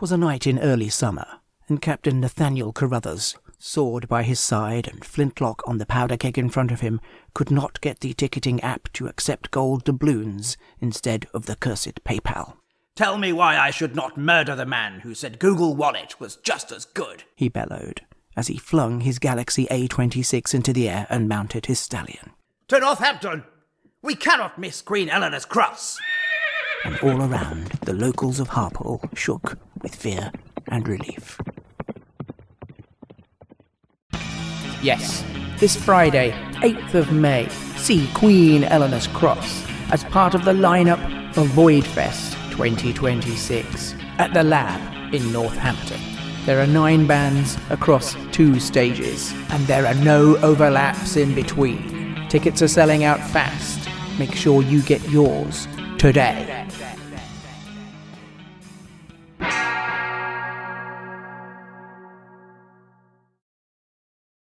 'Twas a night in early summer, and Captain Nathaniel Carruthers, sword by his side and flintlock on the powder keg in front of him, could not get the ticketing app to accept gold doubloons instead of the cursed PayPal. "Tell me why I should not murder the man who said Google Wallet was just as good," he bellowed, as he flung his Galaxy A26 into the air and mounted his stallion. "To Northampton! We cannot miss Queen Eleanor's Cross!" And all around, the locals of Harpole shook with fear and relief. Yes, this Friday, 8th of May, see Queen Eleanor's Cross as part of the lineup for Voidfest 2026 at the Lab in Northampton. There are 9 bands across 2 stages, and there are no overlaps in between. Tickets are selling out fast. Make sure you get yours today.